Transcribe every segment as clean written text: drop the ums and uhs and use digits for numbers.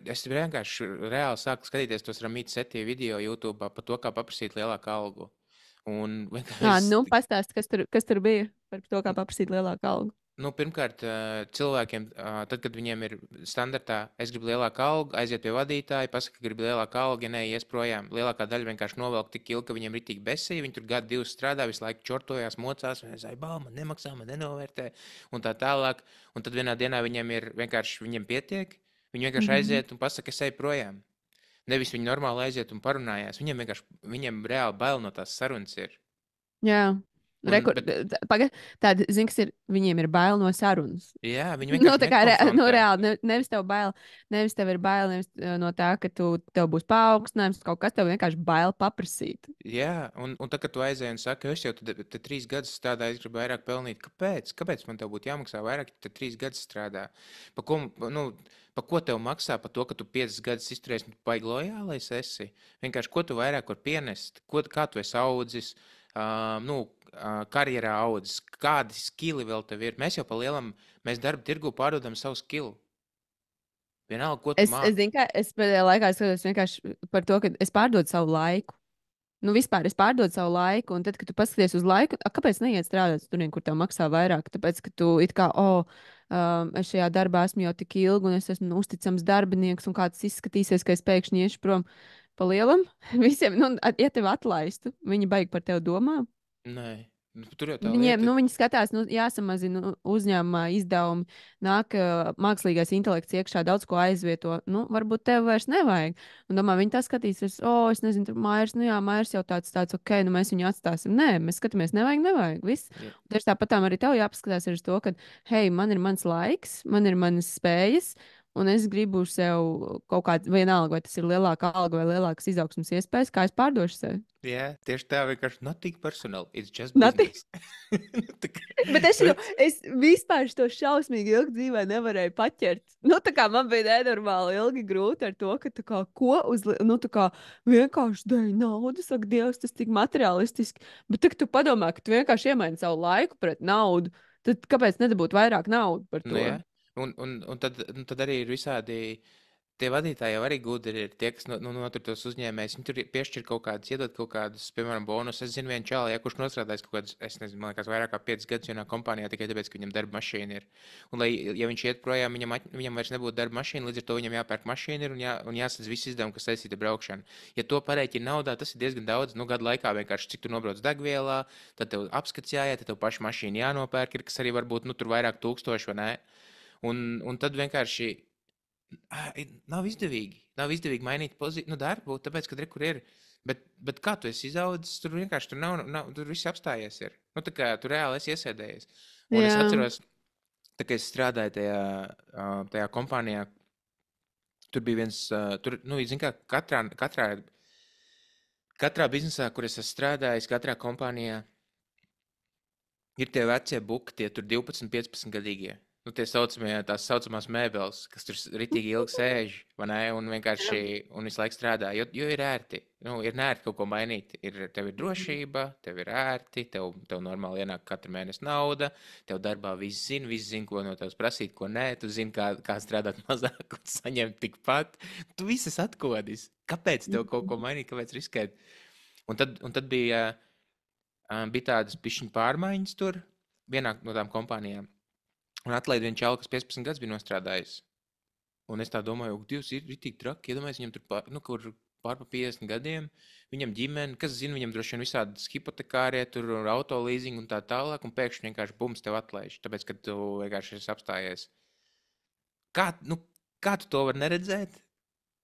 Es vienkārši reāli sāku skatīties tos Ramītas Setī video YouTube par to, kā paprasīt lielāku algu. Un Nu, vienkārši pastāst, kas tur bija par to, kā paprasīt lielāku algu. nu, pirmkārt, cilvēkiem, tad, kad viņiem ir standartā, es gribu lielāku algu, aiziet pie vadītāja, pasaka, ka gribu lielāku algu, ja nē, ies projām. Lielākā daļa vienkārši novelk tik ilgi, ka viņiem ritīgi besīja, viņi tur gadu, divus strādā, visu laiku čortojās, mocās, un es aibu, man nemaksā, man nenovērtē, un tā tālāk. Un tad vienā dienā viņiem ir vienkārši, viņiem pietiek, viņi vienkārši Mhm. aiziet un pasaka, es eju projām. Nevis viņi normāli aiziet un parunājās, viņiem vienkārši, viņiem reāli bail no tās sarunas ir. Jā. Bet, Tāda, zini, kas ir, viņiem ir bail no sarunas. jā, viņi Nu, vienkārši tā kā nu, nekonfrontē. reāli, nevis tev bail, nevis tev ir bail nevis, no tā, ka tev būs paaugstinājums, kaut kas tev vienkārši bail paprasīt. Jā, un tad, kad tu aizēji un saki, es jau te 3 gadus strādāju, es gribu vairāk pelnīt, kāpēc? Kāpēc man tev būtu jāmaksā vairāk, ja tu 3 gadus strādā? Pa ko tev maksā? Par to, ka tu 5 gadus izturēsi, un tu baigi lojālais esi? Vienkārši, ko tu vairāk var pienest? Kā tu esi audzis? Karjerā audzis? Kādi skili vēl tev ir? Mēs jau pa lielam, mēs darba tirgu pārdodam savu skilu. Vienalga, ko tu Es māki. zinu, ka es pēdējā laikā skatos vienkārši par to, ka es pārdodu savu laiku. Nu, vispār es pārdodu savu laiku, un tad, kad tu paskaties uz laiku, kāpēc neiet strādāt tur, kur tev maksā vairāk? Tāpēc, ka tu it kā, es šajā darbā esmu jau tik ilgi, un es esmu uzticams darbinieks, un kāds izskatīsies, ka es pēkšņi iešu prom pa lielam. Visiem, nu, ja tevi atlaistu, viņi baigi par tevi domā. Nē, tur jau tā Viņiem, lieta. nu, viņi skatās, nu, jāsamazina uzņēmumā izdevumi, nāk mākslīgais intelekts iekšā, daudz ko aizvieto. Nu, varbūt tev vairs nevajag. Un domā, viņi tā skatīsies, es nezinu, tur Mairs, nu jā, Mairs jau tāds, ok, nu mēs viņu atstāsim. Nē, mēs skatāmies, nevajag, viss. Ja, Un tieši tāpatām arī tev jāpaskatās ar to, ka, hei, man ir mans laiks, man ir manas spējas. Un es gribu sev kaut kādu, vienalga, vai tas ir lielāka alga vai lielākas izaugsmas iespējas, kā es pārdošu sevi. jā, tieši tā vienkārši nothing personal, it's just Nati. business. Tā kā- Bet Bet, es vispār to šausmīgi ilgi dzīvē nevarēju paķert. Nu, tā kā man bija nenormāli ilgi grūti ar to, ka tā kā ko nu, tā kā vienkārši dēļ naudas, saka, Dievs, tas tik materialistiski. Bet tad, kad tu padomā, ka tu vienkārši iemaini savu laiku pret naudu, tad kāpēc nedabūt vairāk naudu par nu, to? jā, un tad arī ir visādi. Tie vadītāji jau arī gudri ir tie, kas notur tos uzņēmējus. Viņi tur piešķir kaut kādus, iedod kaut kādus, piemēram, bonus. Es zinu, vienu čāli, ja kurš nostrādājis kaut kādus, es nezinu, man liekas, vairāk kā 5 gadus vienā kompānijā tikai tāpēc, ka viņam darba mašīna ir. Un, lai, ja viņš iet projām, viņam vairs nebūtu darba mašīna, līdz ar to viņam jāpērk mašīna ir un jāsadz visi izdevumi, kas saistīti ar braukšanu. Ja to parēķina naudā, tas ir diezgan daudz. Nu, gadu laikā vienkārši cik tu nobrauc degvielā, tad tev apskats jāiet, tad tev paša mašīna jānopērk, kas arī varbūt nu, tur vairāk tūkstoši vai ne. Un tad vienkārši nav izdevīgi. Nav izdevīgi mainīt darbu, tāpēc, ka tur ir. Bet kā tu esi izaudzis, tur vienkārši tur viss apstājies. Ir. Nu, tā kā tur reāli esi iesēdējies. Un es Jā. atceros, tā, kad es strādāju tajā kompānijā, tur bija viens, nu, zin kā, katrā biznesā, kur es esmu strādājis, katrā kompānijā ir tie vecie buki, tie tur 12, 15 gadīgie. Nu, tās saucamās mēbeles, kas tur ritīgi ilgi sēž, vai ne, un vienkārši un visu laiku strādā, jo ir ērti. Nu, ir nērti kaut ko mainīt. Tev ir drošība, tev ir ērti, tev normāli ienāk katru mēnesi nauda, tev darbā viss zina, ko no tevis prasīt, ko nē, tu zini, kā strādāt mazāk un saņemt tikpat. Tu viss esi atkodis. Kāpēc tev kaut ko mainīt, kāpēc riskēt? Un tad bija tādas pišķiņu pārmaiņas tur, vienā no tām kompānijām. Un atlaida vienu čalu, kas 15 gadus bija nostrādājis. Un es tā domāju, ka Dievs ir tik traki. Iedomājieties, viņam tur kur pār pa 50 gadiem, viņam ģimene, kas zina, viņam droši vien visādas hipotekārie, tur auto leasing un tā tālāk, un pēkšņi vienkārši bums tev atlaiž, tāpēc, ka tu vienkārši esi apstājies. Kā tu to vari neredzēt?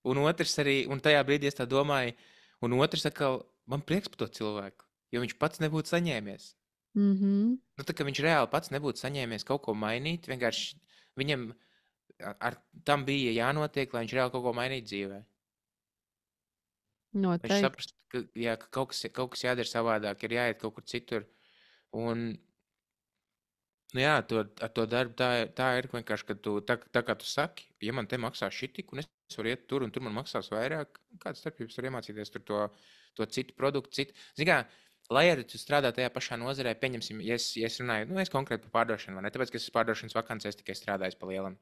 Un otrs arī, un tajā brīdī es tā domāju, un otrs atkal, man prieks par to cilvēku, jo viņš pats nebūtu saņēmies. Mhm. Nu, tā kā viņš reāli pats nebūtu saņēmies kaut ko mainīt, vienkārši viņam ar tam bija jānotiek, lai viņš reāli kaut ko mainītu dzīvē. Lai viņš Noteikti. saprastu, ka kaut kas jādara savādāk, ir jāiet kaut kur citur. Un, nu jā, ar to darbu tā ir vienkārši, ka tā kā tu saki, ja man te maksā šitik, un es varu iet tur, un tur man maksās vairāk, kādas starpības var iemācīties tur to citu produktu, Zini kā, lai arī tu strādā tajā pašā nozarē, pieņemsim, ja es runāju, nu, es konkrēti par pārdošanu, vai ne? Tāpēc, ka es pārdošanas vakancēs tikai strādāju pa lielam.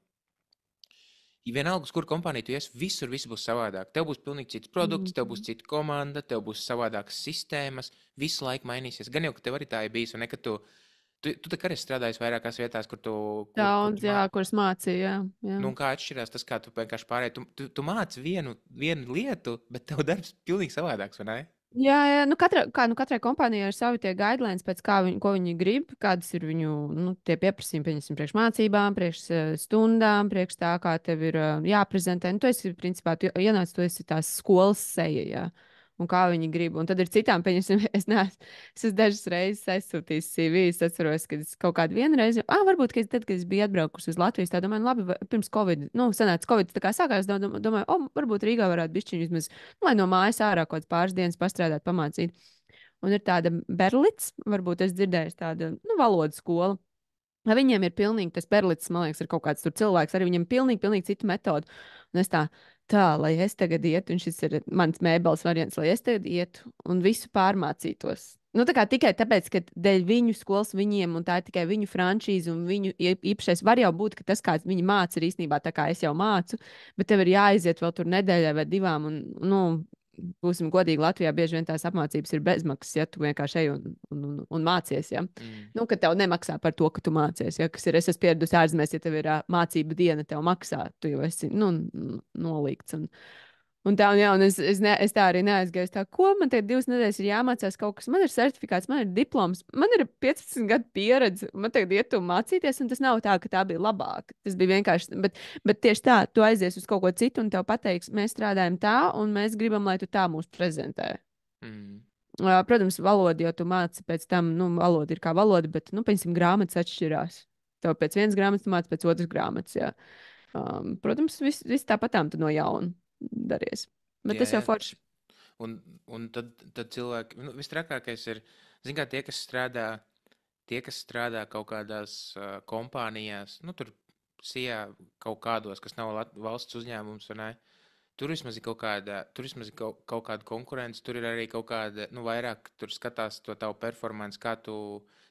Ja vienalga, uz kuru kompāniju tu iesi, visur viss būs savādāk. Tev būs pilnīgi cits produkts, tev būs Mhm. cita komanda, tev būs savādākas sistēmas, visu laiku mainīsies. Gan jau, ka tev arī tā ir bijis, un ne, ka tu tā kā esi strādājis vairākās vietās, kur Daudz, tu jā, kuras mācīja, jā, jā. nu, un kā atšķirās tas, kā tu vienkārši pārēji. Tu māci vienu lietu, bet tev darbs pilnīgi savādāks, vai ne? Jā, jā, katrai kompānijai ir savi tie guidelines, pēc kā ko viņi grib, kādas ir viņu tie pieprasījumi, pieņemsim, priekš mācībām, priekš stundām, priekš tā, kā tev ir jāprezentē. Nu, tu esi, principā, tu ienāc, tu esi tās skolas seja, jā, un kā viņi grib. Un tad ir citām, pieņemsim, es esmu dažas reizes aizsūtījis CV, es atceros, ka es kaut kādu vienu reizi, varbūt, tad, kad es biju atbraukusi uz Latvijas, tā domāju, nu, labi, pirms Covid, sanāca Covid, tā kā sākās, domāju, varbūt Rīgā varētu bišķiņ vismaz lai no mājas ārā kaut kāds pāris dienas pastrādāt, pamācīt. Un ir tāda Berlīts, varbūt es dzirdēju, tāda valodas skola. Viņiem ir pilnīgi tas Berlīts, man liekas, ir kaut kāds tur cilvēks, arī viņam pilnīgi cita metode. Un es lai es tagad ietu, un šis ir mans mēbeles variants, lai es tagad ietu un visu pārmācītos. Nu, tā kā tikai tāpēc, ka dēļ viņu skolas viņiem, un tā ir tikai viņu franšīze un viņu īpašais, var jau būt, ka tas, kā viņi māca, ir īstenībā tā, kā es jau mācu, bet tev ir jāaiziet vēl tur nedēļai vai divām, un, nu, būsim godīgi, Latvijā bieži vien tās apmācības ir bezmaksas, ja tu vienkārši ej un mācies. Ja? Mm. Nu, ka tev nemaksā par to, ka tu mācies. Ja? Kas ir, es esmu pieradusi ārzemēs, ja tev ir mācība diena, tev maksā, tu jau esi nolīgts. Un tā, un, jā, un es tā arī neaizgāju. Es tā, ko man te 2 nedēļas ir jāmācās kaut kas? Man ir certifikāts, man ir diploms, man ir 15 gadu pieredze. Man tagad iet un mācīties, un tas nav tā, ka tā bija labāka. Tas bija vienkārši, bet tieši tā, tu aizies uz kaut ko citu, un tev pateiks, mēs strādājam tā, un mēs gribam, lai tu tā mūs prezentē. Mm. Protams, valoda jau tu māci pēc tam, valoda ir kā valoda, bet, piemēram, grāmatas atšķirās. Tev pēc vienas grāmatas, tu māci pēc otras grāmatas. Jā. Protams, viss tāpatām tu no jauna daries. Bet Jā, tas jau jā. forši. Un tad cilvēki, vistrakākais ir, zin kā tie, kas strādā kaut kādās kompānijās, nu, tur sijā kaut kādos, kas nav valsts uzņēmums, vai ne? Tur vismaz ir kaut kāda konkurence, tur ir arī kaut kāda, nu, vairāk tur skatās to tavu performance,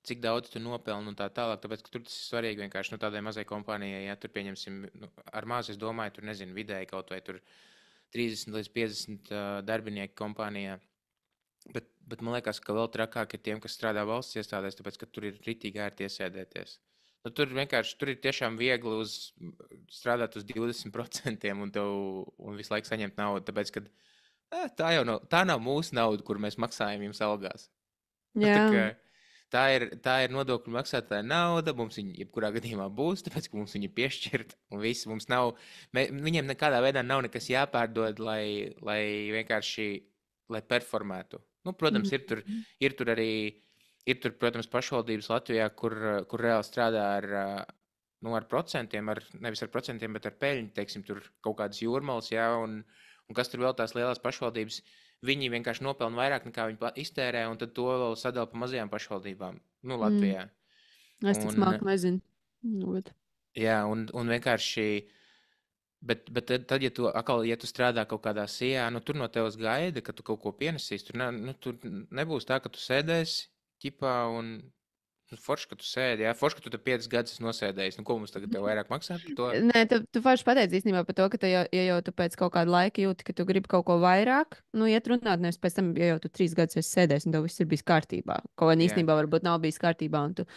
cik daudz tu nopelni un tā tālāk, tāpēc, ka tur tas ir svarīgi vienkārši, nu, tādai mazai kompānijai, ja tur pieņemsim, nu, ar mazu es domāju, tur nezinu, vidēji kaut vai tur 30 līdz 50 darbinieku kompānijā. Bet man liekas, ka vēl trakāk ir tiem, kas strādā valsts iestādēs, tāpēc, ka tur ir ritīgi ērti iesēdēties. Nu, tur ir tiešām viegli strādāt uz 20% un visu laiku saņemt naudu. Tāpēc, ka tā nav mūsu nauda, kur mēs maksājam jums algās. Nu, Jā, tā ir nodokļu maksātāja nauda. Mums viņa jebkurā gadījumā būs, tāpēc, ka mums viņa ir piešķirta. Viņiem nekādā veidā nav nekas jāpārdod, lai vienkārši performētu. Nu, protams, mhm. ir tur arī. Ir tur, protams, pašvaldības Latvijā, kur reāli strādā ar procentiem, nevis ar procentiem, bet ar peļņu. Teiksim, tur kaut kādas jūrmālas, jā, un kas tur vēl tās lielās pašvaldības. Viņi vienkārši nopelna vairāk nekā viņi iztērē, un tad to vēl sadala pa mazajām pašvaldībām. Nu, Mm. Latvijā. Es tik Un, smalki nezinu. Bet. jā, un vienkārši. Bet tad ja tu strādā kaut kādā sijā, nu, tur no tevis gaida, ka tu kaut ko pienesīsi. Tur nebūs tā, ka tu sēdēsi ķipā un forši, ka tu sēdi. Jā, forši, ka tu te 5 gadus esi nosēdējis. Nu, ko mums tagad tev vairāk maksāt par to? Nē, tu forši pateici īstenībā par to, ka, ja jau tu pēc kaut kāda laika jūti, ka tu gribi kaut ko vairāk, iet runāt, nevis pēc tam, ja jau tu 3 gadus esi sēdējis un tev viss ir bijis kārtībā. Kaut gan Jā. īstenībā varbūt nav bijis kārtībā, un tu